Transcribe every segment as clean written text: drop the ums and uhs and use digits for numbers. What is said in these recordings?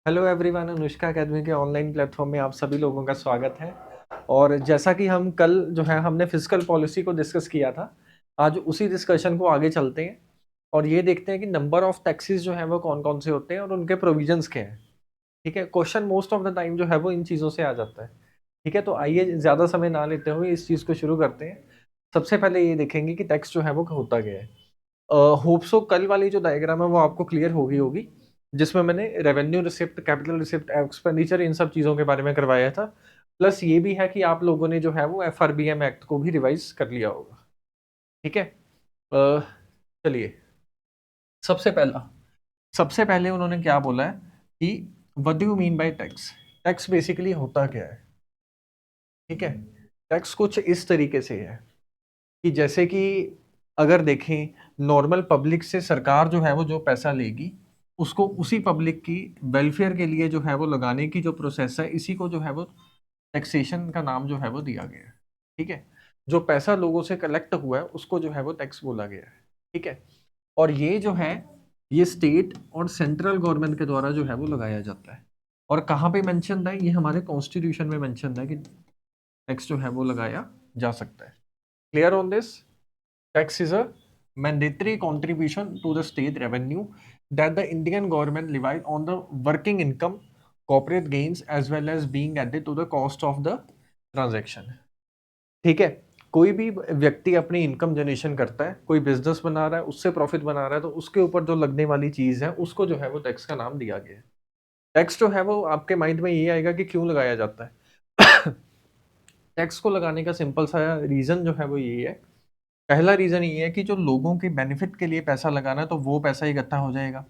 Hello everyone, Anushka academy के online platform में आप सभी लोगों का स्वागत है। और जैसा कि हम कल जो है हमने फिस्कल पॉलिसी को डिस्कस किया था, आज उसी डिस्कशन को आगे चलते हैं और ये देखते हैं कि नंबर ऑफ टैक्सेस जो है वो कौन कौन से होते हैं और उनके प्रोविजंस क्या हैं। ठीक है, question most of the time जो है वो इन चीज़ों से आ जाता है। ठीक है, तो आइए ज़्यादा समय ना लेते हुए इस चीज़ को शुरू करते हैं। सबसे पहले ये देखेंगे कि टैक्स जो है वो होता क्या है। होप सो कल वाली जो डायग्राम है वो आपको क्लियर होगी होगी जिसमें मैंने revenue receipt, capital receipt, expenditure, इन सब चीज़ों के बारे में करवाया था। प्लस ये भी है कि आप लोगों ने जो है वो एफआरबीएम एक्ट को भी रिवाइज कर लिया होगा। ठीक है, चलिए। सबसे पहला सबसे पहले उन्होंने क्या बोला है कि what do you mean by tax. Tax basically होता क्या है। ठीक है, टैक्स कुछ इस तरीके से है कि जैसे कि अगर देखें, नॉर्मल पब्लिक से सरकार जो है वो जो पैसा लेगी उसको उसी पब्लिक की वेलफेयर के लिए जो है वो लगाने की जो प्रोसेस है, इसी को जो है वो टैक्सेशन का नाम जो है वो दिया गया है। ठीक है, जो पैसा लोगों से कलेक्ट हुआ है उसको जो है वो टैक्स बोला गया है। ठीक है, और ये जो है ये स्टेट और सेंट्रल गवर्नमेंट के द्वारा जो है वो लगाया जाता है। और कहाँ पे मेंशन है, ये हमारे कॉन्स्टिट्यूशन में मेंशन है कि टैक्स जो है वो लगाया जा सकता है। Clear on this? Tax is a mandatory contribution to the state revenue that the Indian government levies on the working income, corporate gains, as well as being added to the cost of the transaction. ठीक है, कोई भी व्यक्ति अपनी income generation करता है, कोई business बना रहा है, उससे प्रॉफिट बना रहा है, तो उसके ऊपर जो लगने वाली चीज है उसको जो है वो टैक्स का नाम दिया गया है। टैक्स जो है वो आपके माइंड में ये आएगा कि क्यों लगाया जाता है। टैक्स को लगाने का सिंपल सा रीजन जो है वो यही है। पहला रीजन ये है कि जो लोगों के बेनिफिट के लिए पैसा लगाना है तो वो पैसा इकट्ठा हो जाएगा।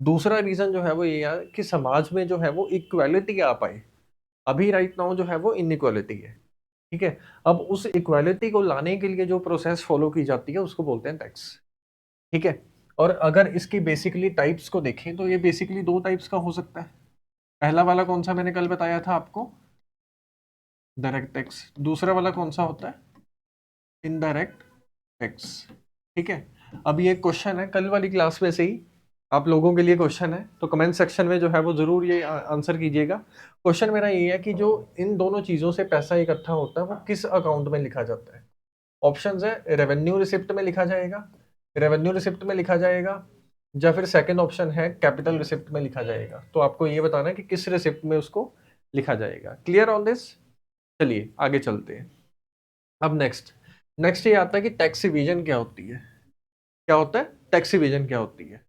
दूसरा रीजन जो है वो ये है कि समाज में जो है वो इक्वालिटी आ पाए। अभी राइट नाउ जो है वो इनइक्वालिटी है। ठीक है, अब उस इक्वालिटी को लाने के लिए जो प्रोसेस फॉलो की जाती है उसको बोलते हैं टैक्स। ठीक है, और अगर इसकी बेसिकली टाइप्स को देखें तो ये बेसिकली दो टाइप्स का हो सकता है। पहला वाला कौन सा मैंने कल बताया था आपको, डायरेक्ट टैक्स। दूसरा वाला कौन सा होता है, इनडायरेक्ट टैक्स। ठीक है, अब ये क्वेश्चन है कल वाली क्लास में से ही आप लोगों के लिए क्वेश्चन है, तो कमेंट सेक्शन में जो है वो जरूर ये आंसर कीजिएगा। क्वेश्चन मेरा ये है कि जो इन दोनों चीजों से पैसा इकट्ठा होता है वो किस अकाउंट में लिखा जाता है। ऑप्शंस है, रेवेन्यू रिसिप्ट में लिखा जाएगा, रेवेन्यू रिसिप्ट में लिखा जाएगा, या फिर सेकंड ऑप्शन है कैपिटल रिसिप्ट में लिखा जाएगा। तो आपको ये बताना है कि किस रिसिप्ट में उसको लिखा जाएगा। Clear on this? चलिए आगे चलते हैं। अब नेक्स्ट नेक्स्ट ये आता है कि टैक्स इवेजन क्या होती है। क्या होता है टैक्स इवेजन, क्या होती है?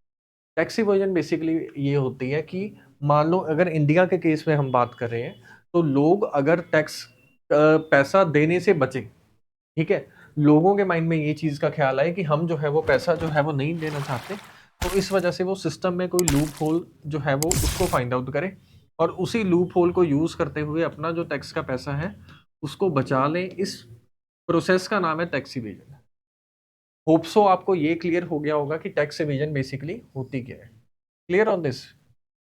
टैक्स इवेजन बेसिकली ये होती है कि मान लो अगर इंडिया के केस में हम बात कर रहे हैं, तो लोग अगर टैक्स पैसा देने से बचे। ठीक है, लोगों के माइंड में ये चीज का ख्याल है कि हम जो है वो पैसा जो है वो नहीं देना चाहते, तो इस वजह से वो सिस्टम में कोई लूप होल जो है वो उसको फाइंड आउट करे और उसी लूप होल को यूज करते हुए अपना जो टैक्स का पैसा है उसको बचा लें। इस प्रोसेस का नाम है टैक्स इवेजन। होप सो आपको ये क्लियर हो गया होगा कि टैक्स एवेजन बेसिकली होती क्या है। Clear on this?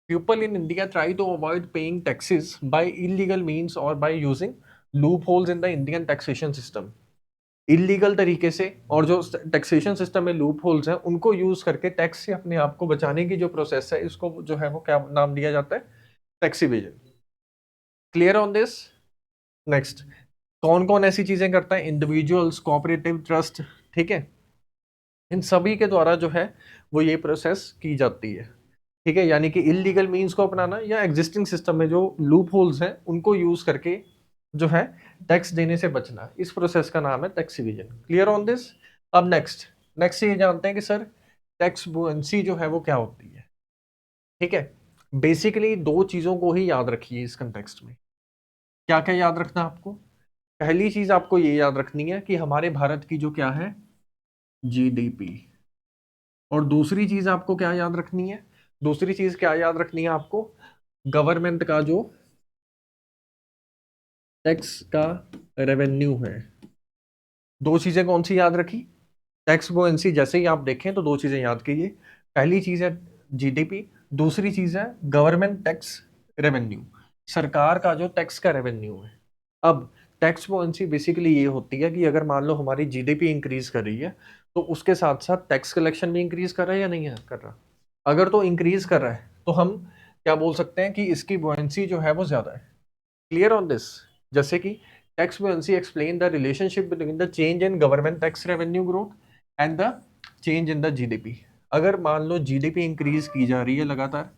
People in India try to avoid paying taxes by illegal means और by using loopholes in the Indian taxation system. Illegal तरीके से, और जो टैक्सेशन सिस्टम में लूप होल्स हैं उनको यूज करके टैक्स से अपने आप को बचाने की जो प्रोसेस है इसको जो है वो क्या नाम दिया जाता है, tax evasion. Clear on this? Next, कौन कौन ऐसी चीजें करता है? Individuals, cooperative, trust. ठीक है, इन सभी के द्वारा जो है वो ये प्रोसेस की जाती है। ठीक है, यानी कि इलीगल मींस को अपनाना या एग्जिस्टिंग सिस्टम में जो लूप होल्स हैं उनको यूज करके जो है टैक्स देने से बचना, इस प्रोसेस का नाम है tax evasion. Clear on this? अब नेक्स्ट नेक्स्ट ये जानते हैं कि सर टैक्स बुएंसी जो है वो क्या होती है। ठीक है, बेसिकली दो चीजों को ही याद रखिए इस कंटेक्स्ट में। क्या क्या याद रखना आपको? पहली चीज आपको ये याद रखनी है कि हमारे भारत की जो क्या है, जीडीपी। और दूसरी चीज आपको क्या याद रखनी है? दूसरी चीज क्या याद रखनी है आपको? गवर्नमेंट का जो टैक्स का रेवेन्यू है। दो चीजें कौन सी याद रखी? टैक्स बुओयेंसी जैसे ही आप देखें तो दो चीजें याद कीजिए। पहली चीज है जीडीपी, दूसरी चीज है गवर्नमेंट टैक्स रेवेन्यू, सरकार का जो टैक्स का रेवेन्यू है। अब टैक्स बुओयेंसी बेसिकली ये होती है कि अगर मान लो हमारी जीडीपी इंक्रीज कर रही है तो उसके साथ साथ टैक्स कलेक्शन भी इंक्रीज कर रहा है या नहीं है कर रहा। अगर तो इंक्रीज कर रहा है तो हम क्या बोल सकते हैं कि इसकी बुओयेंसी जो है वो ज्यादा है। Clear on this? जैसे कि tax buoyancy explain the relationship between the change in government tax revenue growth and the change in the GDP. अगर मान लो जीडीपी इंक्रीज की जा रही है लगातार,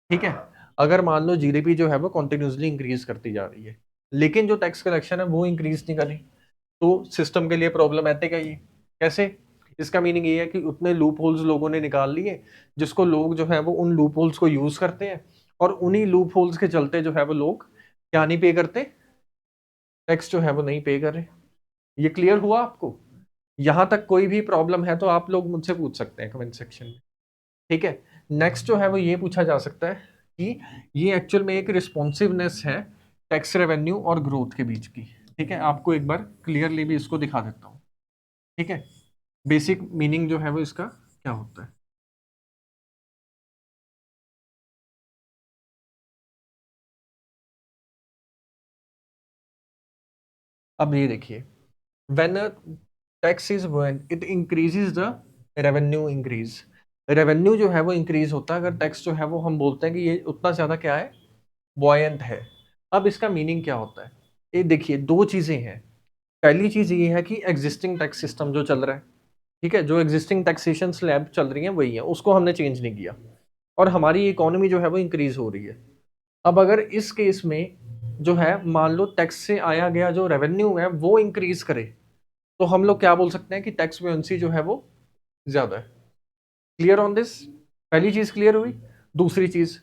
ठीक है, अगर मान लो जीडीपी जो है वो कॉन्टिन्यूसली इंक्रीज करती जा रही है, लेकिन जो टैक्स कलेक्शन है वो इंक्रीज नहीं कर रही, तो सिस्टम के लिए प्रॉब्लमैटिक है ये। कैसे? इसका मीनिंग ये है कि उतने लूप होल्स लोगों ने निकाल लिए, जिसको लोग जो है वो उन लूप होल्स को यूज करते हैं, और उन्हीं लूप होल्स के चलते जो है वो लोग क्या नहीं पे करते, टैक्स जो है वो नहीं पे कर रहे। ये क्लियर हुआ आपको? यहां तक कोई भी प्रॉब्लम है तो आप लोग मुझसे पूछ सकते हैं कमेंट सेक्शन में। ठीक है, नेक्स्ट जो है वो ये पूछा जा सकता है कि ये एक्चुअल में एक रिस्पॉन्सिवनेस है टैक्स रेवेन्यू और ग्रोथ के बीच की। ठीक है, आपको एक बार क्लियरली भी इसको दिखा देता हूँ। ठीक है, बेसिक मीनिंग जो है वो इसका क्या होता है। अब ये देखिए, when tax is it increases the revenue increase. Revenue जो है वो इंक्रीज होता है अगर टैक्स जो है वो हम बोलते हैं कि ये उतना ज्यादा क्या है, बॉयंट है। अब इसका मीनिंग क्या होता है? ये देखिए, दो चीजें हैं। पहली चीज ये है कि एग्जिस्टिंग टैक्स सिस्टम जो चल रहा है, ठीक है, जो एग्जिस्टिंग टैक्सेशन स्लैब चल रही है वही है, उसको हमने चेंज नहीं किया, और हमारी इकोनॉमी जो है वो इंक्रीज हो रही है। अब अगर इस केस में जो है मान लो टैक्स से आया गया जो रेवेन्यू है वो इंक्रीज करे, तो हम लोग क्या बोल सकते हैं कि टैक्स वेन्सी जो है वो ज्यादा है। Clear on this? पहली चीज क्लियर हुई। दूसरी चीज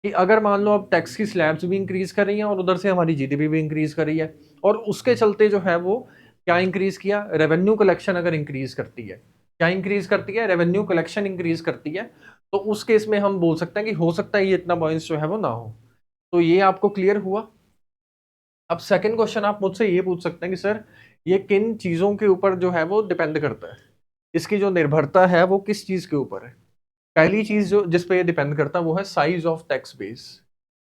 कि अगर मान लो अब टैक्स की स्लैब्स भी इंक्रीज कर रही हैं और उधर से हमारी जीडीपी भी इंक्रीज कर रही है, और उसके चलते जो है वो क्या इंक्रीज किया, रेवेन्यू कलेक्शन अगर इंक्रीज करती है, क्या इंक्रीज करती है, रेवेन्यू कलेक्शन इंक्रीज करती है, तो उस केस में हम बोल सकते हैं कि हो सकता है ये इतना बॉइंस जो है वो ना हो। तो ये आपको क्लियर हुआ। अब सेकंड क्वेश्चन आप मुझसे ये पूछ सकते हैं कि सर ये किन चीजों के ऊपर जो है वो डिपेंड करता है, इसकी जो निर्भरता है वो किस चीज के ऊपर है। पहली चीज जो जिस पे ये डिपेंड करता है वो है साइज ऑफ टैक्स बेस,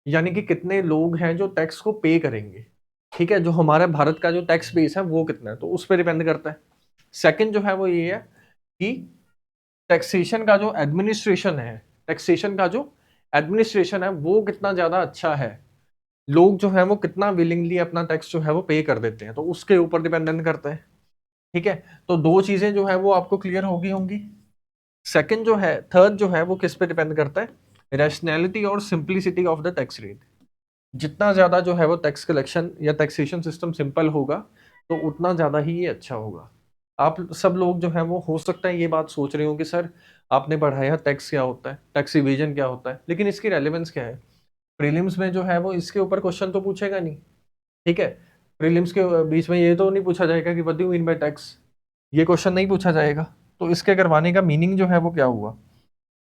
यानी कि कितने लोग हैं जो टैक्स को पे करेंगे। ठीक है, जो हमारा भारत का जो टैक्स बेस है वो कितना है, तो उस पर डिपेंड करता है। सेकंड जो है वो ये है कि टैक्सेशन का जो एडमिनिस्ट्रेशन है, टैक्सेशन का जो एडमिनिस्ट्रेशन है वो कितना ज्यादा अच्छा है, लोग जो है वो कितना विलिंगली अपना टैक्स जो है वो पे कर देते हैं, तो उसके ऊपर डिपेंडेंट करता है। ठीक है, तो दो चीजें जो है वो आपको क्लियर होगी होंगी। सेकंड जो है, थर्ड जो है वो किस पे डिपेंड करता है, रैशनैलिटी और simplicity of the tax rate. जितना ज्यादा जो है वो टैक्स कलेक्शन या टैक्सेशन सिस्टम सिंपल होगा, तो उतना ज्यादा ही ये अच्छा होगा। आप सब लोग जो है वो हो सकता है ये बात सोच रहे हो कि सर आपने पढ़ाया टैक्स क्या होता है, टैक्स इवेजन क्या होता है, लेकिन इसकी रेलेवेंस क्या है। प्रीलिम्स में जो है वो इसके ऊपर क्वेश्चन तो पूछेगा नहीं। ठीक है, प्रीलिम्स के बीच में ये तो नहीं पूछा जाएगा कि what do you mean by tax, ये क्वेश्चन नहीं पूछा जाएगा। तो इसके करवाने का मीनिंग जो है वो क्या हुआ,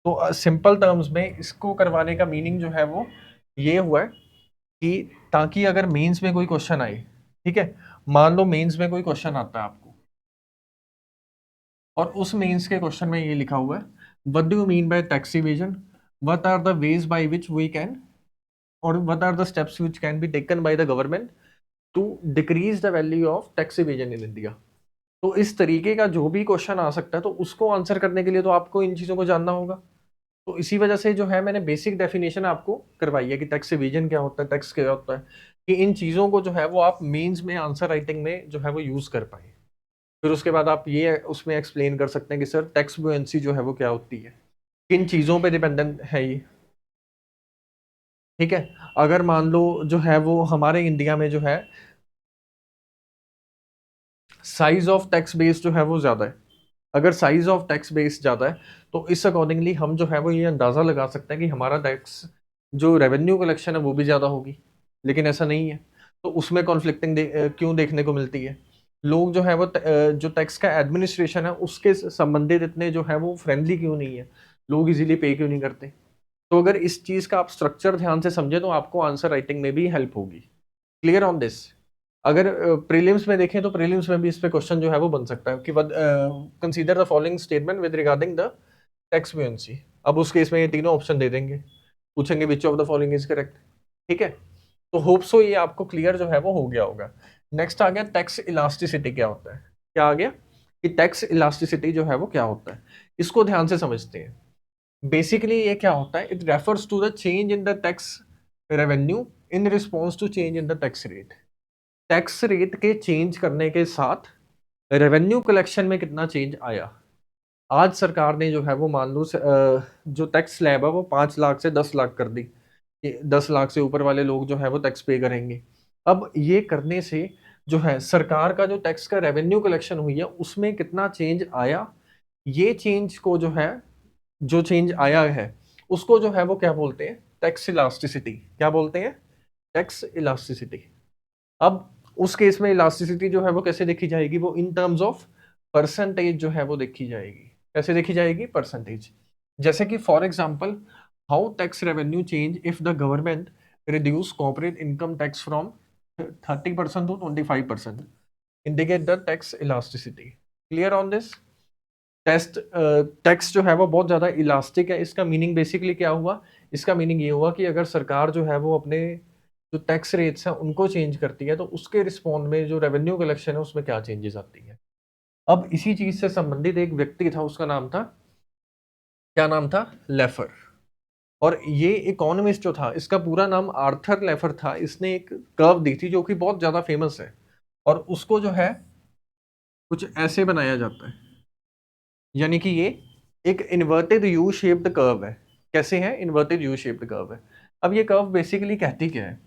तो सिंपल टर्म्स में इसको करवाने का मीनिंग जो है वो ये हुआ है कि ताकि अगर मेंस में कोई क्वेश्चन आए, ठीक है, मान लो मेंस में कोई क्वेश्चन आता है आपको, और उस मेंस के क्वेश्चन में ये लिखा हुआ है what do you mean by tax evasion, what are the ways by which we can, और what are the steps which can be taken by the government to decrease the value of tax evasion in India. तो इस तरीके का जो भी question आ सकता है, तो उसको आंसर करने के लिए तो आपको इन चीजों को जानना होगा। तो इसी वजह से जो है मैंने बेसिक डेफिनेशन आपको करवाई है कि टैक्स इवेजन क्या होता है, टैक्स क्या होता है, कि इन चीज़ों को जो है वो आप मेंस में आंसर राइटिंग में जो है वो यूज़ कर पाए। फिर उसके बाद आप ये उसमें एक्सप्लेन कर सकते हैं कि सर टैक्स बुओयेंसी जो है वो क्या होती है, किन चीज़ों पे डिपेंडेंट है ये। ठीक है, अगर मान लो जो है वो हमारे इंडिया में जो है साइज ऑफ टैक्स बेस जो है वो ज़्यादा है, अगर साइज ऑफ टैक्स बेस ज़्यादा है, तो इस अकॉर्डिंगली हम जो है वो ये अंदाज़ा लगा सकते हैं कि हमारा टैक्स जो रेवेन्यू कलेक्शन है वो भी ज़्यादा होगी। लेकिन ऐसा नहीं है, तो उसमें कॉन्फ्लिक्टिंग क्यों देखने को मिलती है। लोग जो है वो जो टैक्स का एडमिनिस्ट्रेशन है उसके संबंधित इतने जो है वो फ्रेंडली क्यों नहीं है, लोग इजीली पे क्यों नहीं करते। तो अगर इस चीज़ का आप स्ट्रक्चर ध्यान से समझे तो आपको आंसर राइटिंग में भी हेल्प होगी। Clear on this? अगर प्रीलिम्स में देखें तो प्रीलिम्स में भी इस पे क्वेश्चन जो है वो बन सकता है कि consider the following statement with regarding the tax buoyancy. अब उस केस में ये तीनों ऑप्शन दे देंगे, पूछेंगे which of the following is correct. ठीक है, तो होप सो ये आपको क्लियर जो है वो हो गया होगा। नेक्स्ट आ गया टैक्स इलास्टिसिटी क्या होता है। क्या आ गया कि टैक्स इलास्टिसिटी जो है वो क्या होता है, इसको ध्यान से समझते हैं। बेसिकली ये क्या होता है, it refers to the change in the tax revenue in response to change in the tax rate. Tax rate के चेंज करने के साथ रेवेन्यू कलेक्शन में कितना चेंज आया। आज सरकार ने जो है वो मान लो जो टैक्स स्लैब है वो 5 लाख से 10 लाख कर दी। 10 लाख से ऊपर वाले लोग जो है वो टैक्स पे करेंगे। अब ये करने से जो है सरकार का जो टैक्स का रेवेन्यू कलेक्शन हुई है उसमें कितना चेंज आया, ये चेंज को जो है, जो चेंज आया है उसको जो है वो क्या बोलते हैं, टैक्स इलास्टिसिटी। क्या बोलते हैं, टैक्स इलास्टिसिटी। अब उस केस में इलास्टिसिटी जो है वो कैसे देखी जाएगी, वो इन टर्म्स ऑफ परसेंटेज जो है वो देखी जाएगी। कैसे देखी जाएगी, परसेंटेज। जैसे कि for example, how tax revenue change if the government reduce corporate income tax from 30% to 25%, indicate the tax elasticity. Clear on this. Tax जो है वो बहुत ज़्यादा इलास्टिक है। इसका मीनिंग बेसिकली क्या हुआ, इसका मीनिंग ये हुआ कि अगर सरकार जो है वो अपने जो टैक्स रेट्स हैं उनको चेंज करती है तो उसके रिस्पॉन्ड में जो रेवेन्यू कलेक्शन है उसमें क्या चेंजेस आती है। अब इसी चीज से संबंधित एक व्यक्ति था, उसका नाम था, क्या नाम था, लेफर। और ये इकोनॉमिस्ट जो था, इसका पूरा नाम आर्थर लेफर था। इसने एक कर्व दी थी जो कि बहुत ज्यादा फेमस है, और उसको जो है कुछ ऐसे बनाया जाता है, यानी कि ये एक इन्वर्टेड यू शेप्ड कर्व है। कैसे है, इन्वर्टेड यू शेप्ड कर्व है। अब ये कर्व बेसिकली कहती क्या है,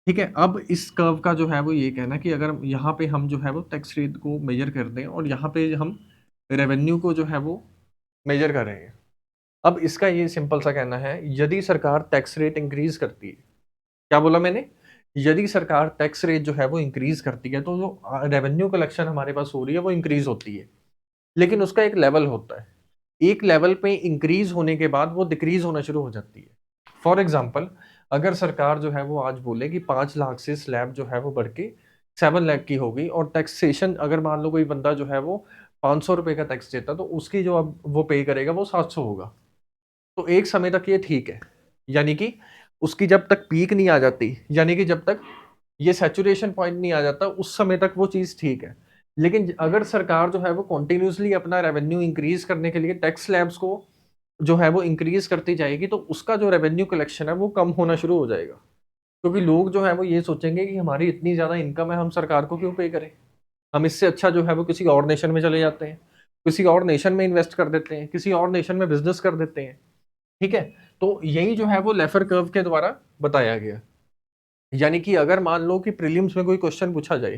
ठीक है। अब इस कर्व का जो है वो ये कहना है कि अगर यहाँ पे हम जो है वो टैक्स रेट को मेजर कर दें और यहाँ पे हम रेवेन्यू को जो है वो मेजर कर रहे हैं। अब इसका ये सिंपल सा कहना है, यदि सरकार टैक्स रेट इंक्रीज करती है, क्या बोला मैंने, यदि सरकार टैक्स रेट जो है वो इंक्रीज करती है तो जो रेवेन्यू कलेक्शन हमारे पास हो रही है वो इंक्रीज होती है। लेकिन उसका एक लेवल होता है, एक लेवल पे इंक्रीज होने के बाद वो डिक्रीज होना शुरू हो जाती है। फॉर एग्जाम्पल, अगर सरकार जो है वो आज बोले कि 5 लाख से स्लैब जो है वो बढ़ के 7 लाख की होगी, और टैक्सेशन अगर मान लो कोई बंदा जो है वो 500 रुपये का टैक्स देता तो उसकी जो अब वो पे करेगा वो 700 होगा। तो एक समय तक ये ठीक है, यानी कि उसकी जब तक पीक नहीं आ जाती, यानी कि जब तक ये सैचुरेशन पॉइंट नहीं आ जाता उस समय तक वो चीज़ ठीक है। लेकिन अगर सरकार जो है वो कॉन्टिन्यूसली अपना रेवेन्यू इंक्रीज करने के लिए टैक्स स्लैब्स को जो है वो इंक्रीज करती जाएगी तो उसका जो रेवेन्यू कलेक्शन है वो कम होना शुरू हो जाएगा। क्योंकि लोग जो है वो ये सोचेंगे कि हमारी इतनी ज़्यादा इनकम है, हम सरकार को क्यों पे करें, हम इससे अच्छा जो है वो किसी और नेशन में चले जाते हैं, किसी और नेशन में इन्वेस्ट कर देते हैं, किसी और नेशन में बिजनेस कर देते हैं। ठीक है। तो यही जो है वो लेफर कर्व के द्वारा बताया गया। यानी कि अगर मान लो कि प्रीलिम्स में कोई क्वेश्चन पूछा जाए,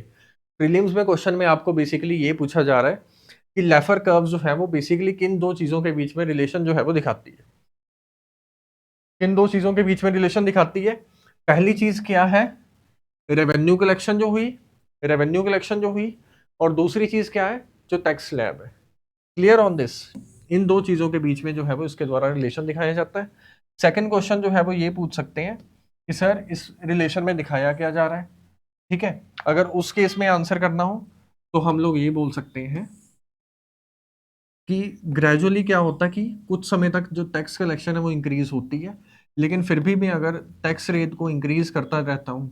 प्रीलिम्स में क्वेश्चन में आपको बेसिकली ये पूछा जा रहा है कि लेफर कर्व जो है वो बेसिकली किन दो चीजों के बीच में रिलेशन जो है वो दिखाती है, किन दो चीजों के बीच में रिलेशन दिखाती है। पहली चीज क्या है, रेवेन्यू कलेक्शन जो हुई, रेवेन्यू कलेक्शन जो हुई, और दूसरी चीज क्या है, जो टैक्स स्लैब है। Clear on this. इन दो चीजों के बीच में जो है वो इसके द्वारा रिलेशन दिखाया जाता है। सेकंड क्वेश्चन जो है वो ये पूछ सकते हैं कि सर इस रिलेशन में दिखाया क्या जा रहा है। ठीक है। अगर उस केस में आंसर करना हो तो हम लोग ये बोल सकते हैं कि ग्रेजुअली क्या होता है कि कुछ समय तक जो टैक्स कलेक्शन है वो इंक्रीज होती है, लेकिन फिर भी मैं अगर टैक्स रेट को इंक्रीज करता रहता हूँ,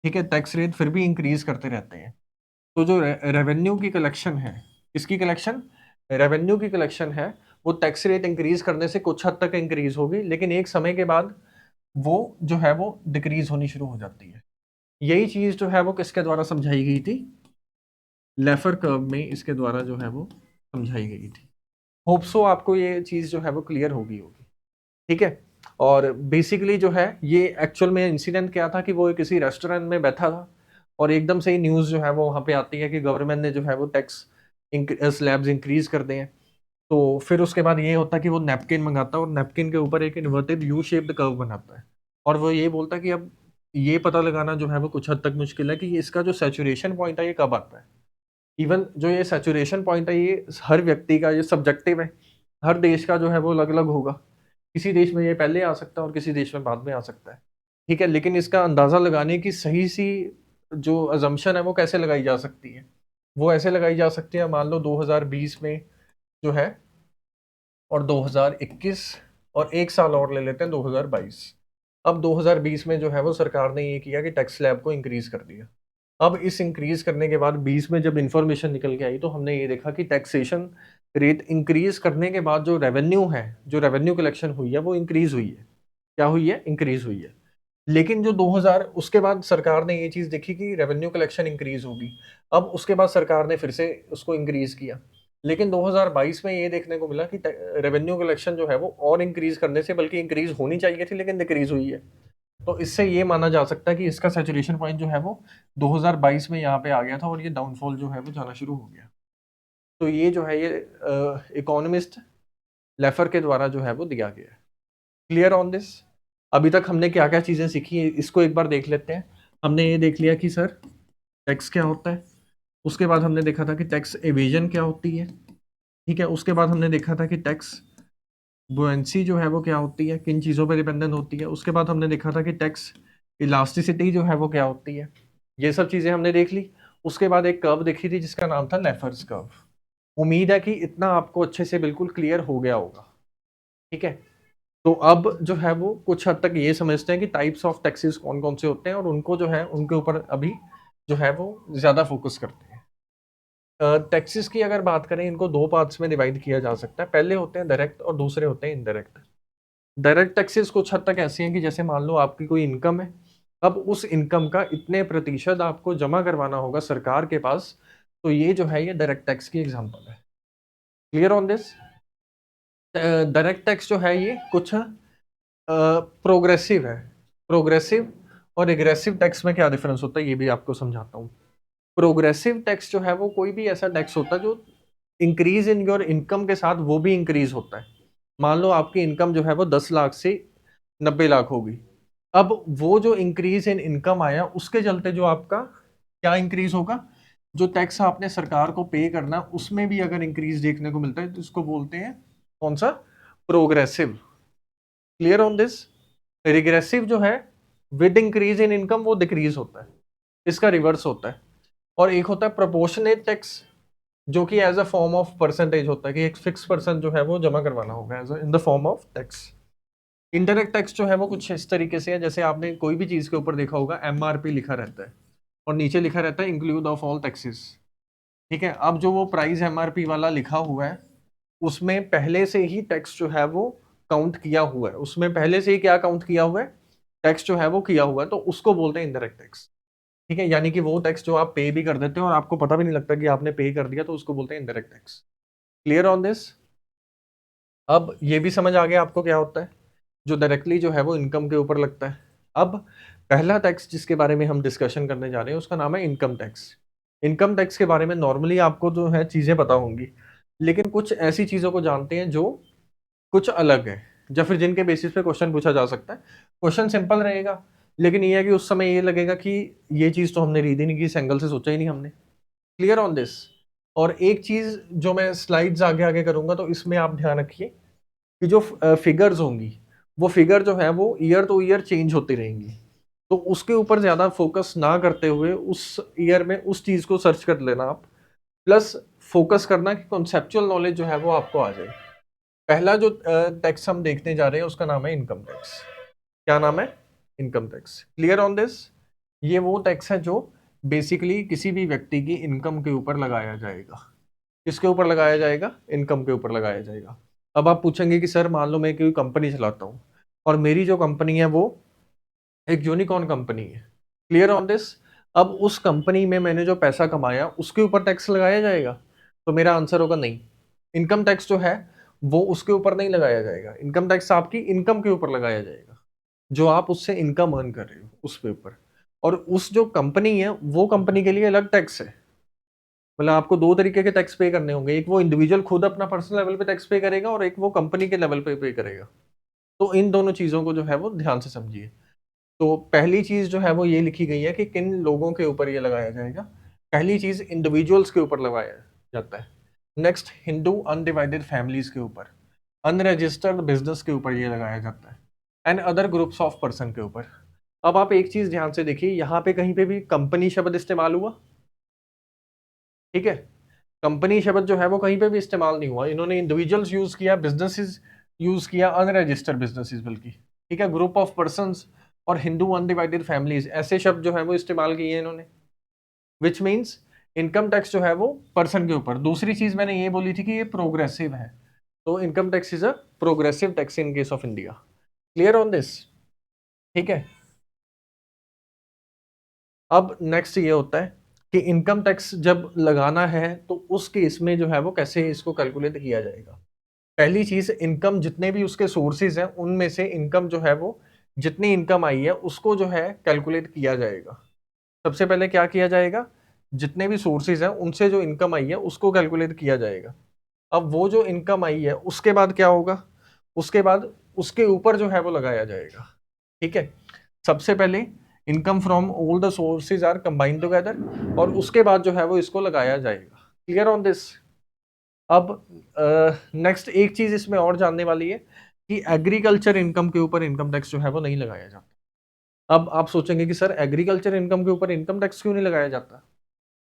ठीक है, टैक्स रेट फिर भी इंक्रीज करते रहते हैं, तो जो रेवेन्यू की कलेक्शन है, इसकी कलेक्शन, रेवेन्यू की कलेक्शन है, वो टैक्स रेट इंक्रीज करने से कुछ हद तक इंक्रीज होगी, लेकिन एक समय के बाद वो जो है वो डिक्रीज होनी शुरू हो जाती है। यही चीज जो है वो किसके द्वारा समझाई गई थी, लेफर कर्व में इसके द्वारा जो है वो समझाई गई थी। होप सो आपको ये चीज जो है वो क्लियर होगी होगी। ठीक है। और बेसिकली जो है ये एक्चुअल में इंसिडेंट क्या था कि वो किसी रेस्टोरेंट में बैठा था और एकदम से ही न्यूज़ जो है वो वहाँ पे आती है कि गवर्नमेंट ने जो है वो टैक्स स्लैब्स इंक्रीज कर दिए हैं। तो फिर उसके बाद ये होता है कि वो नैपकिन मंगाता है और नैपकिन के ऊपर एक इन्वर्टेड यू शेप्ड कर्व बनाता है, और वो ये बोलता है कि अब ये पता लगाना जो है वो कुछ हद तक मुश्किल है कि इसका जो सैचुरेशन पॉइंट है ये कब आता है। इवन जो ये सैचुरेशन पॉइंट है ये हर व्यक्ति का ये सब्जेक्टिव है, हर देश का जो है वो अलग अलग होगा। किसी देश में ये पहले आ सकता है और किसी देश में बाद में आ सकता है। ठीक है। लेकिन इसका अंदाज़ा लगाने की सही सी जो अजम्पशन है वो कैसे लगाई जा सकती है, वो ऐसे लगाई जा सकती है, मान लो 2020 में जो है, और 2021, और एक साल और ले लेते हैं 2022। अब 2020 में जो है वो सरकार ने ये किया कि टैक्स स्लैब को इंक्रीज कर दिया। अब इस इंक्रीज करने के बाद 20 में जब इंफॉर्मेशन निकल के आई तो हमने ये देखा कि टैक्सेशन रेट इंक्रीज करने के बाद जो रेवेन्यू है, जो रेवेन्यू कलेक्शन हुई है वो इंक्रीज हुई है। क्या हुई है? इंक्रीज हुई है। लेकिन जो 2000 उसके बाद सरकार ने ये चीज देखी कि रेवेन्यू कलेक्शन इंक्रीज होगी, अब उसके बाद सरकार ने फिर से उसको इंक्रीज किया। लेकिन 2022 में ये देखने को मिला कि रेवेन्यू कलेक्शन जो है वो और इंक्रीज करने से बल्कि इंक्रीज होनी चाहिए थी, लेकिन डिक्रीज हुई है। तो इससे ये माना जा सकता है कि इसका सैचुरेशन पॉइंट जो है वो 2022 में यहाँ पे आ गया था और ये डाउनफॉल जो है वो जाना शुरू हो गया। तो ये जो है ये इकोनॉमिस्ट लेफर के द्वारा जो है वो दिया गया है। Clear on this? अभी तक हमने क्या क्या चीजें सीखी है इसको एक बार देख लेते हैं। हमने ये देख लिया कि सर टैक्स क्या होता है, उसके बाद हमने देखा था कि टैक्स एवेजन क्या होती है, ठीक है। उसके बाद हमने देखा था कि टैक्स बुएंसी जो है वो क्या होती है, किन चीज़ों पर डिपेंडेंट होती है। उसके बाद हमने देखा था कि टैक्स इलास्टिसिटी जो है वो क्या होती है। ये सब चीज़ें हमने देख ली। उसके बाद एक कर्व देखी थी जिसका नाम था लेफर्स कर्व। उम्मीद है कि इतना आपको अच्छे से बिल्कुल क्लियर हो गया होगा, ठीक है। तो अब जो है वो कुछ हद तक ये समझते हैं कि टाइप्स ऑफ टैक्सेस कौन कौन से होते हैं और उनको जो है उनके ऊपर अभी जो है वो ज़्यादा फोकस करते हैं। टैक्सेस की अगर बात करें, इनको दो पार्ट्स में डिवाइड किया जा सकता है। पहले होते हैं डायरेक्ट और दूसरे होते हैं इनडायरेक्ट। डायरेक्ट टैक्सेस कुछ हद तक ऐसे हैं कि जैसे मान लो आपकी कोई इनकम है, अब उस इनकम का इतने प्रतिशत आपको जमा करवाना होगा सरकार के पास, तो ये जो है ये डायरेक्ट टैक्स की एग्जांपल है। Clear on this? Direct tax जो है ये कुछ प्रोग्रेसिव है। प्रोग्रेसिव और एग्रेसिव टैक्स में क्या डिफरेंस होता है ये भी आपको समझाता हूँ। प्रोग्रेसिव टैक्स जो है वो कोई भी ऐसा टैक्स होता है जो इंक्रीज इन योर इनकम के साथ वो भी इंक्रीज होता है। मान लो आपकी इनकम जो है वो 10 लाख से 90 लाख होगी, अब वो जो इंक्रीज इन इनकम आया उसके चलते जो आपका क्या इंक्रीज होगा, जो टैक्स आपने सरकार को पे करना उसमें भी अगर इंक्रीज देखने को मिलता है तो इसको बोलते हैं कौन सा? Progressive. Clear on this? Regressive जो है विद इंक्रीज इन इनकम वो डिक्रीज होता है, इसका रिवर्स होता है। और एक होता है प्रोपोर्शनेट टैक्स जो कि as a form of percentage होता है कि एक फिक्स परसेंट जो है वो जमा करवाना होगा as in the form of tax. Indirect tax जो है वो कुछ इस तरीके से है, जैसे आपने कोई भी चीज के ऊपर देखा होगा एमआरपी लिखा रहता है और नीचे लिखा रहता है इंक्लूड ऑफ ऑल टैक्सेस, ठीक है। अब जो वो प्राइस एमआरपी वाला लिखा हुआ है उसमें पहले से ही टैक्स जो है वो काउंट किया हुआ है, उसमें पहले से ही क्या काउंट किया हुआ है? टैक्स जो है वो किया हुआ है, तो उसको बोलते हैं इनडायरेक्ट टैक्स, ठीक है। यानी कि वो टैक्स जो आप पे भी कर देते हो और आपको पता भी नहीं लगता कि आपने पे कर दिया, तो उसको बोलते हैं indirect tax. Clear on this? अब ये भी समझ आ गया आपको क्या होता है जो डायरेक्टली जो है वो इनकम के ऊपर लगता है। अब पहला टैक्स जिसके बारे में हम डिस्कशन करने जा रहे हैं उसका नाम है इनकम टैक्स। इनकम टैक्स के बारे में नॉर्मली आपको जो है चीज़ें पता होंगी, लेकिन कुछ ऐसी चीज़ों को जानते हैं जो कुछ अलग है, या फिर जिनके बेसिस पे क्वेश्चन पूछा जा सकता है। क्वेश्चन सिंपल रहेगा, लेकिन ये है कि उस समय ये लगेगा कि ये चीज़ तो हमने रीड ही नहीं की, इस एंगल से सोचा ही नहीं हमने। Clear on this? और एक चीज़ जो मैं स्लाइड्स आगे आगे करूंगा तो इसमें आप ध्यान रखिए कि जो फिगर्स होंगी वो फिगर जो है वो ईयर टू ईयर चेंज होती रहेंगी, तो उसके ऊपर ज़्यादा फोकस ना करते हुए उस ईयर में उस चीज़ को सर्च कर लेना आप, प्लस फोकस करना कि कॉन्सेप्चुअल नॉलेज जो है वो आपको आ जाए। पहला जो टैक्स हम देखने जा रहे हैं उसका नाम है इनकम टैक्स। क्या नाम है? Income tax. Clear on this? ये वो टैक्स है जो बेसिकली किसी भी व्यक्ति की इनकम के ऊपर लगाया जाएगा। किसके ऊपर लगाया जाएगा? इनकम के ऊपर लगाया जाएगा। अब आप पूछेंगे कि सर मान लो मैं कोई कंपनी चलाता हूँ और मेरी जो कंपनी है वो एक यूनिकॉर्न कंपनी है। Clear on this? अब उस कंपनी में मैंने जो पैसा कमाया उसके ऊपर टैक्स लगाया जाएगा? तो मेरा आंसर होगा नहीं। इनकम टैक्स जो है वो उसके ऊपर नहीं लगाया जाएगा। इनकम टैक्स आपकी इनकम के ऊपर लगाया जाएगा, जो आप उससे इनकम अर्न कर रहे हो उस पे ऊपर। और उस जो कंपनी है वो कंपनी के लिए अलग टैक्स है। मतलब आपको दो तरीके के टैक्स पे करने होंगे, एक वो इंडिविजुअल खुद अपना पर्सनल लेवल पे टैक्स पे करेगा और एक वो कंपनी के लेवल पे करेगा। तो इन दोनों चीज़ों को जो है वो ध्यान से समझिए। तो पहली चीज़ जो है वो ये लिखी गई है कि किन लोगों के ऊपर ये लगाया जाएगा। पहली चीज़ इंडिविजुअल्स के ऊपर लगाया जाता है। नेक्स्ट हिंदू अनडिवाइडेड फैमिलीज के ऊपर, अनरजिस्टर्ड बिजनेस के ऊपर ये लगाया जाता है, and other groups of person के ऊपर। अब आप एक चीज़ ध्यान से देखिए, यहाँ पे कहीं पे भी कंपनी शब्द इस्तेमाल हुआ? ठीक है, कंपनी शब्द जो है वो कहीं पे भी इस्तेमाल नहीं हुआ। इन्होंने इंडिविजुअल्स यूज किया, बिजनेसेस यूज किया, अनरजिस्टर्ड बिजनेसेस बल्कि, ठीक है, ग्रुप ऑफ पर्संस और हिंदू अनडिवाइडेड फैमिलीज, ऐसे शब्द जो है वो इस्तेमाल किए इन्होंने। विच मीन्स इनकम टैक्स जो है वो पर्सन के ऊपर। दूसरी चीज मैंने ये बोली थी कि ये प्रोग्रेसिव है, तो income tax is a progressive tax in case of India. Clear on this? ठीक है। अब नेक्स्ट ये होता है कि इनकम टैक्स जब लगाना है तो उस केस में जो है वो कैसे इसको कैलकुलेट किया जाएगा। पहली चीज, इनकम जितने भी उसके सोर्सेज हैं उनमें से इनकम जो है वो जितनी इनकम आई है उसको जो है कैलकुलेट किया जाएगा। सबसे पहले क्या किया जाएगा, जितने भी सोर्सेज हैं उनसे जो इनकम आई है उसको कैलकुलेट किया जाएगा। अब वो जो इनकम आई है उसके बाद क्या होगा, उसके बाद उसके ऊपर जो है वो लगाया जाएगा। ठीक है। सबसे पहले income from all the sources are combined together और उसके बाद जो है वो इसको लगाया जाएगा। Clear on this? अब नेक्स्ट एक चीज इसमें और जानने वाली है कि एग्रीकल्चर इनकम के ऊपर इनकम टैक्स जो है वो नहीं लगाया जाता। अब आप सोचेंगे कि सर एग्रीकल्चर इनकम के ऊपर इनकम टैक्स क्यों नहीं लगाया जाता?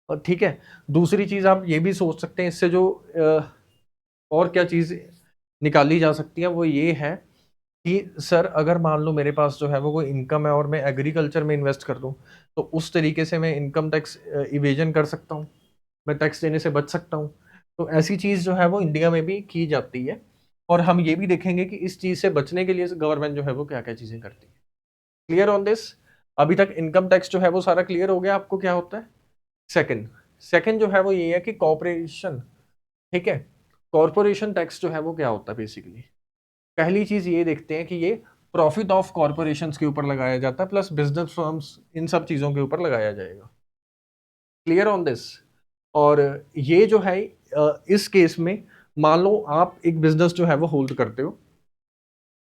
और ठीक है, दूसरी चीज आप ये भी सोच सकते हैं इससे जो और क्या चीज निकाली जा सकती है वो ये है कि सर अगर मान लो मेरे पास जो है वो कोई इनकम है और मैं एग्रीकल्चर में इन्वेस्ट कर दूं तो उस तरीके से मैं इनकम टैक्स इवेजन कर सकता हूं, मैं टैक्स देने से बच सकता हूं। तो ऐसी चीज जो है वो इंडिया में भी की जाती है और हम ये भी देखेंगे कि इस चीज से बचने के लिए गवर्नमेंट जो है वो क्या क्या चीजें करती है। Clear on this? अभी तक इनकम टैक्स जो है वो सारा क्लियर हो गया आपको क्या होता है? सेकंड सेकंड जो है वो ये है कि कॉर्पोरेशन। ठीक है, कॉर्पोरेशन टैक्स जो है वो क्या होता है बेसिकली। पहली चीज ये देखते हैं कि ये प्रॉफिट ऑफ कॉर्पोरेशंस के ऊपर लगाया जाता है प्लस बिजनेस फर्म्स, इन सब चीजों के ऊपर लगाया जाएगा। Clear on this? और ये जो है इस केस में मान लो आप एक बिजनेस जो है वो होल्ड करते हो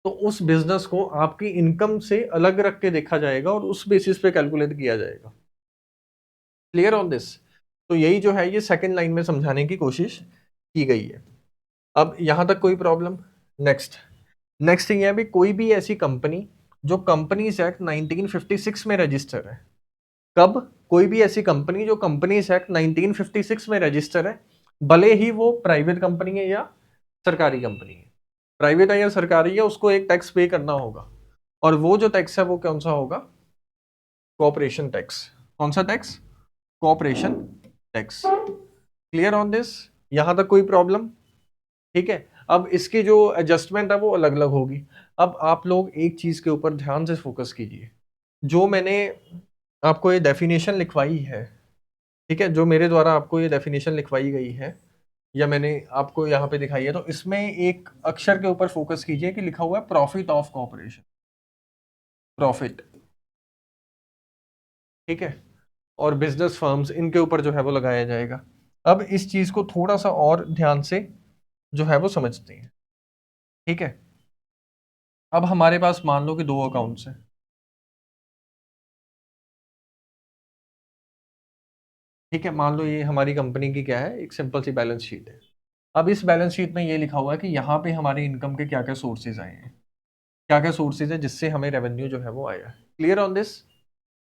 तो उस बिजनेस को आपकी इनकम से अलग रख के देखा जाएगा और उस बेसिस पे कैलकुलेट किया जाएगा। Clear on this? तो यही जो है ये सेकंड लाइन में समझाने की कोशिश की गई है। अब यहां तक कोई प्रॉब्लम? नेक्स्ट नेक्स्ट थिंग है भी कोई भी ऐसी कंपनी जो कंपनीज एक्ट 1956 में रजिस्टर है। कब? कोई भी ऐसी कंपनी जो कंपनीज एक्ट 1956 में रजिस्टर है, भले ही वो प्राइवेट कंपनी है या सरकारी कंपनी है। प्राइवेट है या सरकारी है उसको एक टैक्स पे करना होगा और वो जो टैक्स है वो कौन सा होगा? Corporation tax. कौन सा tax? Corporation tax. Clear on this? यहां तक कोई प्रॉब्लम? ठीक है। अब इसकी जो एडजस्टमेंट है वो अलग अलग होगी। अब आप लोग एक चीज के ऊपर ध्यान से फोकस कीजिए, जो मैंने आपको ये डेफिनेशन लिखवाई है, ठीक है, जो मेरे द्वारा आपको ये डेफिनेशन लिखवाई गई है या मैंने आपको यहाँ पे दिखाई है, तो इसमें एक अक्षर के ऊपर फोकस कीजिए कि लिखा हुआ है प्रॉफिट ऑफ कॉर्पोरेशन। प्रॉफिट। ठीक है। और बिजनेस फर्म्स इनके ऊपर जो है वो लगाया जाएगा। अब इस चीज को थोड़ा सा और ध्यान से जो है वो समझते हैं। ठीक है। अब हमारे पास मान लो कि दो अकाउंट्स हैं। ठीक है, मान लो ये हमारी कंपनी की क्या है, एक सिंपल सी बैलेंस शीट है। अब इस बैलेंस शीट में ये लिखा हुआ है कि यहाँ पे हमारे इनकम के क्या क्या सोर्सेज आए हैं, क्या क्या सोर्सेज है जिससे हमें रेवेन्यू जो है वो आया है। Clear on this?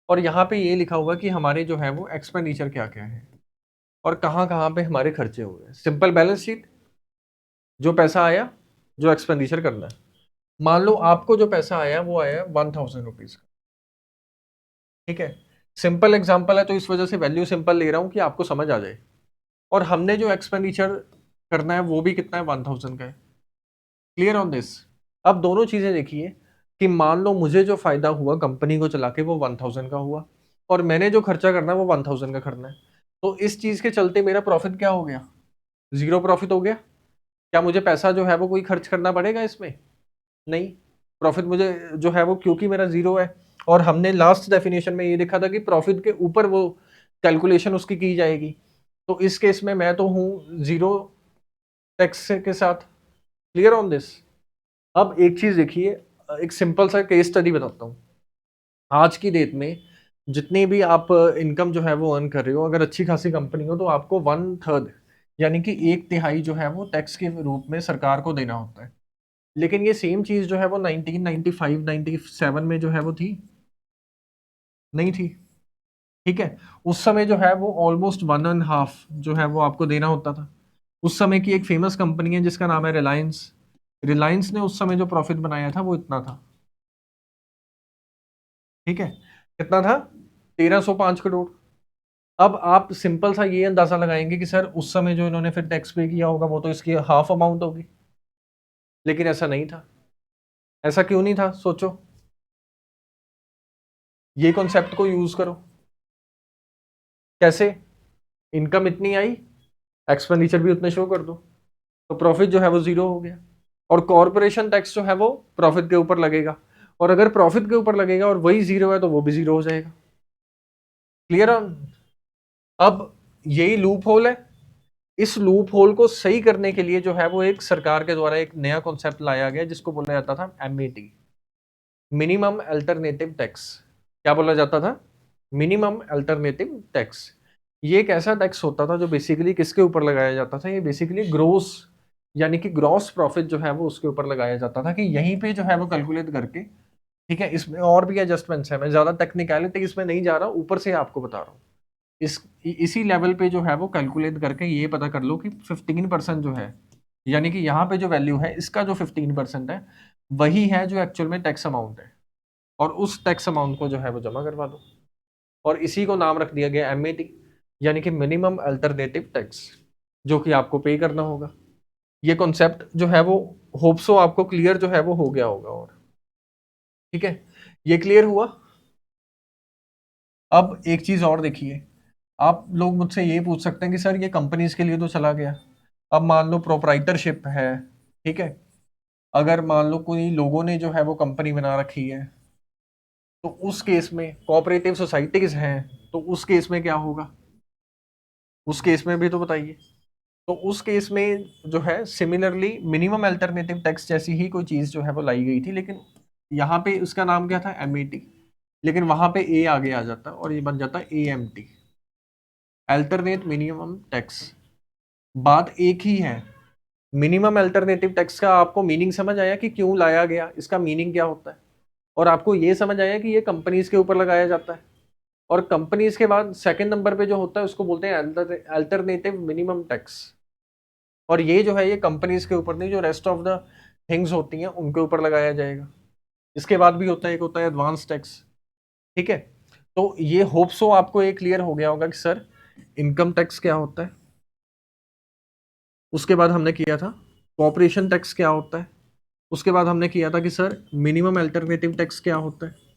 और यहाँ पे ये लिखा हुआ है कि हमारे जो है वो एक्सपेंडिचर क्या क्या है और कहाँ कहाँ पे हमारे खर्चे हुए हैं। सिंपल बैलेंस शीट, जो पैसा आया, जो एक्सपेंडिचर करना है। मान लो आपको जो पैसा आया वो आया 1000 रुपीज का। ठीक है, सिंपल एग्जाम्पल है तो इस वजह से वैल्यू सिंपल ले रहा हूँ कि आपको समझ आ जाए। और हमने जो एक्सपेंडिचर करना है वो भी कितना है, 1000 का है। Clear on this? अब दोनों चीजें देखिए कि मान लो मुझे जो फायदा हुआ कंपनी को चला के वो 1000 का हुआ और मैंने जो खर्चा करना है वो 1000 का करना है। तो इस चीज के चलते मेरा प्रॉफिट क्या हो गया? जीरो प्रॉफिट हो गया। क्या मुझे पैसा जो है वो कोई खर्च करना पड़ेगा इसमें? नहीं। प्रॉफिट मुझे जो है वो क्योंकि मेरा जीरो है। और हमने लास्ट डेफिनेशन में ये देखा था कि प्रॉफिट के ऊपर वो कैलकुलेशन उसकी की जाएगी। तो इस केस में मैं तो हूं जीरो टैक्स के साथ। Clear on this? अब एक चीज देखिए, एक सिंपल सा केस स्टडी बताता हूँ। आज की डेट में जितनी भी आप इनकम जो है वो अर्न कर रहे हो, अगर अच्छी खासी कंपनी हो तो आपको 1/3 यानी कि 1/3 जो है वो टैक्स के रूप में सरकार को देना होता है। लेकिन ये सेम चीज जो है वो 1995 97 में जो है वो थी नहीं थी। ठीक है, उस समय जो है वो ऑलमोस्ट 1.5 जो है वो आपको देना होता था। उस समय की एक फेमस कंपनी है जिसका नाम है रिलायंस। रिलायंस ने उस समय जो प्रॉफिट बनाया था वो इतना था। ठीक है, कितना था? 1305 करोड़। अब आप सिंपल सा ये अंदाजा लगाएंगे कि सर उस समय जो इन्होंने फिर टैक्स पे किया होगा वो तो इसकी हाफ अमाउंट होगी, लेकिन ऐसा नहीं था। ऐसा क्यों नहीं था, सोचो, ये कॉन्सेप्ट को यूज करो। कैसे? इनकम इतनी आई, एक्सपेंडिचर भी उतने शो कर दो, तो प्रॉफिट जो है वो जीरो हो गया। और कॉर्पोरेशन टैक्स जो है वो प्रॉफिट के ऊपर लगेगा, और अगर प्रॉफिट के ऊपर लगेगा और वही जीरो है तो वो भी जीरो हो जाएगा। क्लियर? अब यही लूप होल है। इस लूप होल को सही करने के लिए जो है वो एक सरकार के द्वारा एक नया कॉन्सेप्ट लाया गया जिसको बोला जाता था एमएटी, मिनिमम अल्टरनेटिव टैक्स। क्या बोला जाता था? Minimum alternative tax. ये एक ऐसा टैक्स होता था जो बेसिकली किसके ऊपर लगाया जाता था? ये बेसिकली ग्रोस, यानी कि ग्रॉस प्रॉफिट जो है वो उसके ऊपर लगाया जाता था, कि यहीं पे जो है वो कैलकुलेट करके, ठीक है, इसमें और भी एडजस्टमेंट्स है, मैं ज्यादा टेक्निकलिटी इसमें नहीं जा रहा, ऊपर से आपको बता रहा हूँ। इसी लेवल पे जो है वो कैलकुलेट करके ये पता कर लो कि 15% जो है, यानी कि यहाँ पे जो वैल्यू है इसका जो 15% है वही है जो एक्चुअल में टैक्स अमाउंट है, और उस टैक्स अमाउंट को जो है वो जमा करवा दो। और इसी को नाम रख दिया गया एमएटी, यानी कि मिनिमम अल्टरनेटिव टैक्स, जो कि आपको पे करना होगा। ये कॉन्सेप्ट जो है वो होप्सो आपको क्लियर जो है वो हो गया होगा। और ठीक है, ये क्लियर हुआ। अब एक चीज और देखिए, आप लोग मुझसे ये पूछ सकते हैं कि सर ये कंपनीज के लिए तो चला गया, अब मान लो प्रोपराइटरशिप है, ठीक है, अगर मान लो कोई लोगों ने जो है वो कंपनी बना रखी है, तो उस केस में कोऑपरेटिव सोसाइटीज हैं, तो उस केस में क्या होगा? उस केस में भी तो बताइए। तो उस केस में जो है सिमिलरली मिनिमम अल्टरनेटिव टैक्स जैसी ही कोई चीज जो है वो लाई गई थी, लेकिन यहाँ पे उसका नाम क्या था? एमईटी, लेकिन वहां पे ए आगे आ जाता और ये बन जाता एएमटी, अल्टरनेट मिनिमम टैक्स। बात एक ही है। मिनिमम अल्टरनेटिव टैक्स का आपको मीनिंग समझ आया कि क्यों लाया गया, इसका मीनिंग क्या होता है, और आपको ये समझ आया कि ये कंपनीज के ऊपर लगाया जाता है। और कंपनीज के बाद सेकंड नंबर पे जो होता है उसको बोलते हैं अल्टरनेटिव मिनिमम टैक्स। और ये जो है ये कंपनीज के ऊपर नहीं, जो रेस्ट ऑफ द थिंग्स होती हैं उनके ऊपर लगाया जाएगा। इसके बाद भी होता है, एक होता है एडवांस टैक्स। ठीक है, तो ये होप सो आपको ये क्लियर हो गया होगा कि सर इनकम टैक्स क्या होता है। उसके बाद हमने किया था कॉर्पोरेशन टैक्स क्या होता है। उसके बाद हमने किया था कि सर मिनिमम अल्टरनेटिव टैक्स क्या होता है।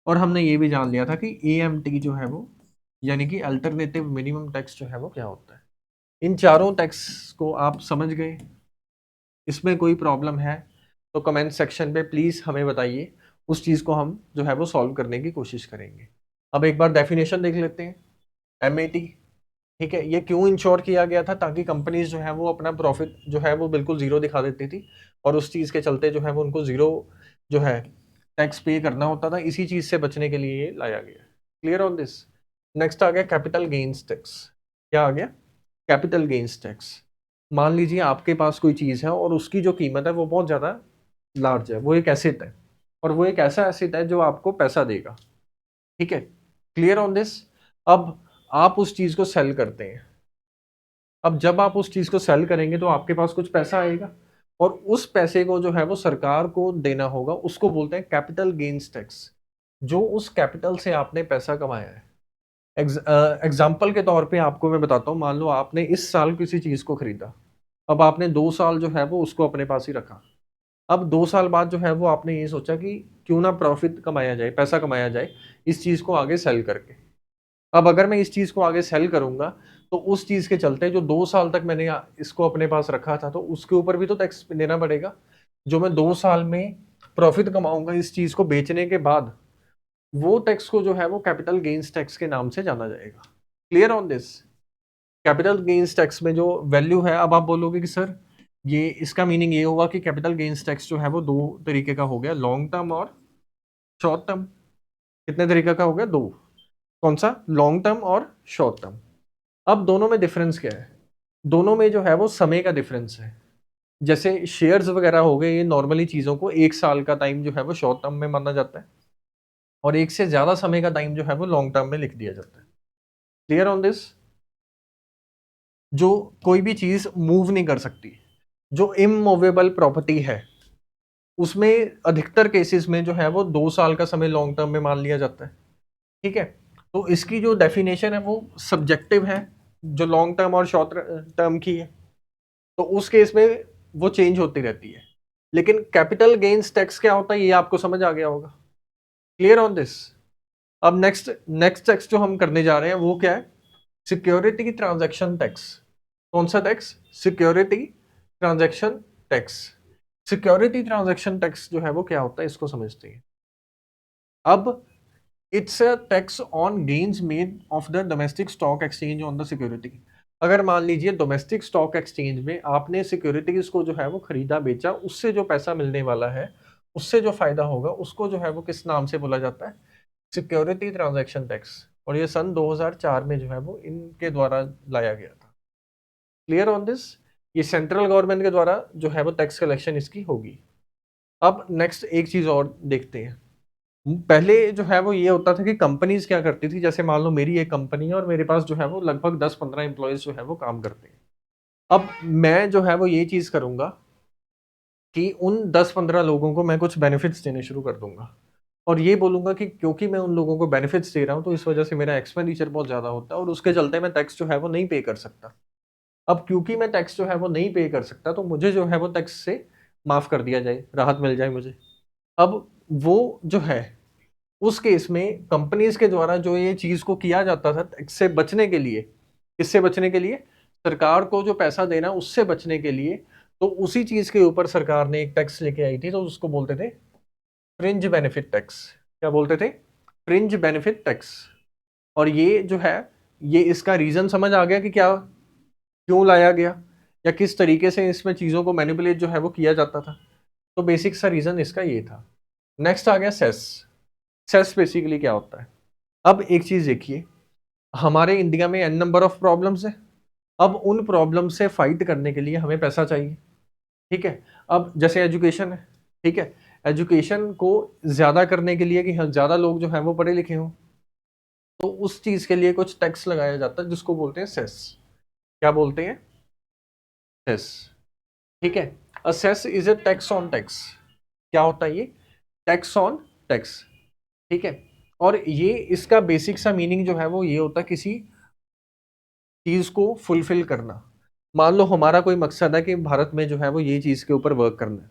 और हमने ये भी जान लिया था कि एएमटी जो है वो, यानी कि अल्टरनेटिव मिनिमम टैक्स जो है वो क्या होता है। इन चारों टैक्स को आप समझ गए? इसमें कोई प्रॉब्लम है तो कमेंट सेक्शन पे प्लीज हमें बताइए, उस चीज को हम जो है वो सॉल्व करने की कोशिश करेंगे। अब एक बार डेफिनेशन देख लेते हैं एमएटी। ठीक है, ये क्यों इंश्योर किया गया था? ताकि कंपनीज जो है वो अपना प्रॉफिट जो है वो बिल्कुल जीरो दिखा देती थी, और उस चीज के चलते जो है वो उनको जीरो जो है टैक्स पे करना होता था। इसी चीज से बचने के लिए ये लाया गया। Clear on this? नेक्स्ट आ गया कैपिटल गेन्स टैक्स। क्या आ गया? Capital gains tax. मान लीजिए आपके पास कोई चीज है और उसकी जो कीमत है वो बहुत ज्यादा लार्ज है, वो एक एसेट है, और वो एक ऐसा एसेट है जो आपको पैसा देगा। ठीक है, क्लियर ऑन दिस? अब आप उस चीज को सेल करते हैं। अब जब आप उस चीज को सेल करेंगे तो आपके पास कुछ पैसा आएगा, और उस पैसे को जो है वो सरकार को देना होगा, उसको बोलते हैं कैपिटल गेन्स टैक्स। जो उस कैपिटल से आपने पैसा कमाया है। एग्जाम्पल के तौर पे आपको मैं बताता हूँ, मान लो आपने इस साल किसी चीज को खरीदा, अब आपने 2 साल जो है वो उसको अपने पास ही रखा। अब 2 साल बाद जो है वो आपने ये सोचा कि क्यों ना प्रॉफिट कमाया जाए, पैसा कमाया जाए इस चीज को आगे सेल करके। अब अगर मैं इस चीज को आगे सेल करूंगा तो उस चीज के चलते जो 2 साल तक मैंने इसको अपने पास रखा था तो उसके ऊपर भी तो टैक्स देना पड़ेगा। जो मैं 2 साल में प्रॉफिट कमाऊंगा इस चीज को बेचने के बाद, वो टैक्स को जो है वो कैपिटल गेन्स टैक्स के नाम से जाना जाएगा। Clear on this? Capital gains tax में जो वैल्यू है, अब आप बोलोगे कि सर ये इसका मीनिंग ये होगा कि कैपिटल गेन्स टैक्स जो है वो दो तरीके का हो गया, लॉन्ग टर्म और शॉर्ट टर्म। कितने तरीके का हो गया? दो। कौन सा? लॉन्ग टर्म और शॉर्ट टर्म। अब दोनों में डिफरेंस क्या है? दोनों में जो है वो समय का डिफरेंस है। जैसे शेयर्स वगैरह हो गए, ये नॉर्मली चीजों को 1 साल का टाइम जो है वो शॉर्ट टर्म में माना जाता है, और एक से ज्यादा समय का टाइम जो है वो लॉन्ग टर्म में लिख दिया जाता है। Clear on this? जो कोई भी चीज मूव नहीं कर सकती, जो इमूवेबल प्रॉपर्टी है, उसमें अधिकतर केसेस में जो है वो 2 साल का समय लॉन्ग टर्म में मान लिया जाता है। ठीक है, तो इसकी जो डेफिनेशन है वो सब्जेक्टिव है, जो लॉन्ग टर्म और शॉर्ट टर्म की है, तो उस केस में वो चेंज होती रहती है। लेकिन कैपिटल गेन्स टैक्स क्या होता है ये आपको समझ आ गया होगा। Clear on this. अब नेक्स्ट नेक्स्ट टैक्स जो हम करने जा रहे हैं वो क्या है? Security transaction tax. कौन सा tax? Security transaction tax. Security transaction tax जो है वो क्या होता है इसको समझते हैं। अब it's a tax on gains made of the domestic stock exchange on the security. अगर मान लीजिए डोमेस्टिक स्टॉक एक्सचेंज में आपने सिक्योरिटीज को जो है वो खरीदा बेचा, उससे जो पैसा मिलने वाला है, उससे जो फायदा होगा, उसको जो है वो किस नाम से बोला जाता है? Security transaction tax. और ये सन 2004 में जो है वो इनके द्वारा लाया गया था। Clear on this. ये सेंट्रल गवर्नमेंट के द्वारा जो है वो टैक्स कलेक्शन इसकी होगी। अब नेक्स्ट एक चीज और देखते हैं। पहले जो है वो ये होता था कि कंपनीज क्या करती थी, जैसे मान लो मेरी एक कंपनी है और मेरे पास जो है वो लगभग 10-15 एम्प्लॉयज जो है वो काम करते हैं। अब मैं जो है वो ये चीज करूंगा कि उन 10-15 लोगों को मैं कुछ बेनिफिट्स देने शुरू कर दूंगा और ये बोलूंगा कि क्योंकि मैं उन लोगों को बेनिफिट्स दे रहा हूं तो इस वजह से मेरा एक्सपेंडिचर बहुत ज्यादा होता है और उसके चलते मैं टैक्स जो है वो नहीं पे कर सकता। अब क्योंकि मैं टैक्स जो है वो नहीं पे कर सकता तो मुझे जो है वो टैक्स से माफ कर दिया जाए, राहत मिल जाए मुझे। अब वो जो है उस केस में कंपनीज के द्वारा जो ये चीज को किया जाता था टैक्स से बचने के लिए, किससे बचने के लिए? सरकार को जो पैसा देना उससे बचने के लिए, तो उसी चीज के ऊपर सरकार ने एक टैक्स लेके आई थी, तो उसको बोलते थे फ्रिंज बेनिफिट टैक्स। क्या बोलते थे? Fringe benefit tax. और ये जो है, ये इसका रीजन समझ आ गया कि क्या, क्यों लाया गया या किस तरीके से इसमें चीजों को मैनिपुलेट जो है वो किया जाता था। तो बेसिक सा रीजन इसका ये था। नेक्स्ट आ गया सेस। सेस बेसिकली क्या होता है? अब एक चीज देखिए, हमारे इंडिया में एन नंबर ऑफ प्रॉब्लम्स है। अब उन प्रॉब्लम से फाइट करने के लिए हमें पैसा चाहिए। ठीक है। अब जैसे एजुकेशन है, ठीक है, एजुकेशन को ज्यादा करने के लिए कि ज्यादा लोग जो है वो पढ़े लिखे हों, तो उस चीज के लिए कुछ टैक्स लगाया जाता है जिसको बोलते हैं सेस। क्या बोलते हैं? सेस। ठीक है। A cess is a tax on tax. क्या होता है ये? Tax on tax. ठीक है। और ये इसका बेसिक सा मीनिंग जो है वो ये होता है किसी चीज को फुलफिल करना। मान लो हमारा कोई मकसद है कि भारत में जो है वो ये चीज के ऊपर वर्क करना है।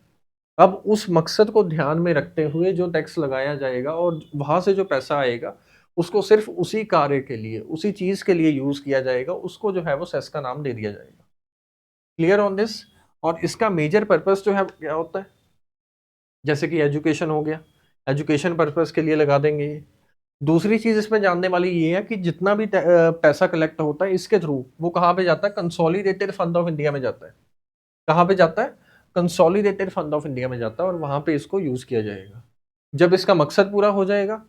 अब उस मकसद को ध्यान में रखते हुए जो टैक्स लगाया जाएगा और वहां से जो पैसा आएगा उसको सिर्फ उसी कार्य के लिए, उसी चीज के लिए यूज किया जाएगा, उसको जो है वो सेस का नाम दे दिया जाएगा। Clear on this. और इसका मेजर पर्पस जो है क्या होता है? जैसे कि एजुकेशन हो गया, एजुकेशन पर्पस के लिए लगा देंगे ये। दूसरी चीज इसमें जानने वाली ये है कि जितना भी पैसा कलेक्ट होता है इसके थ्रू, वो कहाँ पे जाता है? कंसोलिडेटेड फंड ऑफ इंडिया में जाता है। कहाँ पे जाता है? कंसोलिडेटेड फंड ऑफ इंडिया में जाता है और वहां पे इसको यूज किया जाएगा। जब इसका मकसद पूरा हो जाएगा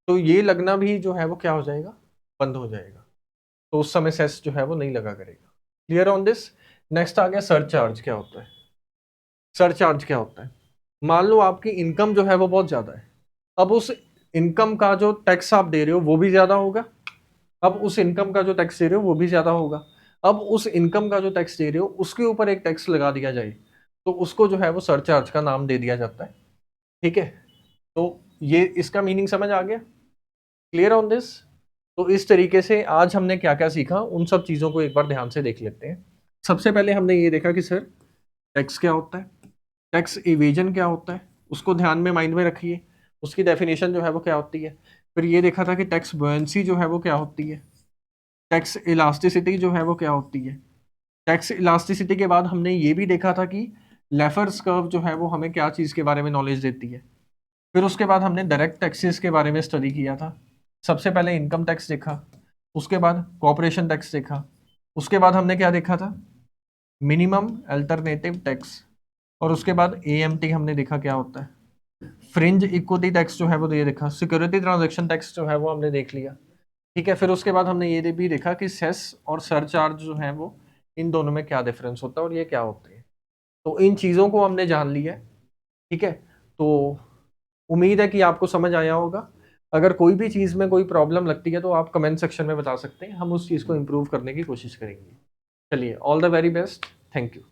तो ये लगना भी जो है वो क्या हो जाएगा? बंद हो जाएगा। तो उस समय सेस जो है वो नहीं लगा करेगा। Clear on this. नेक्स्ट आ गया सरचार्ज। क्या होता है सरचार्ज? क्या होता है? मान लो आपकी इनकम जो है वो बहुत ज्यादा है। अब उस इनकम का जो टैक्स आप दे रहे हो वो भी ज्यादा होगा। अब उस इनकम का जो टैक्स दे रहे हो वो भी ज्यादा होगा। अब उस इनकम का जो टैक्स दे रहे हो उसके ऊपर एक टैक्स लगा दिया जाए तो उसको जो है वो सरचार्ज का नाम दे दिया जाता है। ठीक है। तो ये इसका मीनिंग समझ आ गया। Clear on this. तो इस तरीके से आज हमने क्या क्या सीखा उन सब चीजों को एक बार ध्यान से देख लेते हैं। सबसे पहले हमने ये देखा कि सर टैक्स क्या होता है, टैक्स इवेजन क्या होता है, उसको ध्यान में माइंड में रखिए, उसकी डेफिनेशन जो है वो क्या होती है। फिर ये देखा था कि टैक्स बुओयेंसी जो है वो क्या होती है, टैक्स इलास्टिसिटी जो है वो क्या होती है। टैक्स इलास्टिसिटी के बाद हमने ये भी देखा था कि लेफर्स कर्व जो है वो हमें क्या चीज़ के बारे में नॉलेज देती है। फिर उसके बाद हमने डायरेक्ट टैक्सेस के बारे में स्टडी किया था। सबसे पहले इनकम टैक्स देखा, उसके बाद कॉर्पोरेशन टैक्स देखा, उसके बाद हमने क्या देखा था? Minimum alternative tax. और उसके बाद एएमटी हमने देखा क्या होता है। फ्रिंज इक्विटी टैक्स जो है वो ये देखा। सिक्योरिटी ट्रांजैक्शन टैक्स जो है वो हमने देख लिया। ठीक है। फिर उसके बाद हमने ये भी देखा कि सेस और सरचार्ज जो है वो इन दोनों में क्या डिफरेंस होता है और ये क्या होते हैं। तो इन चीज़ों को हमने जान लिया है। ठीक है। तो उम्मीद है कि आपको समझ आया होगा। अगर कोई भी चीज़ में कोई प्रॉब्लम लगती है तो आप कमेंट सेक्शन में बता सकते हैं, हम उस चीज़ को इम्प्रूव करने की कोशिश करेंगे। चलिए, all the very best. Thank you.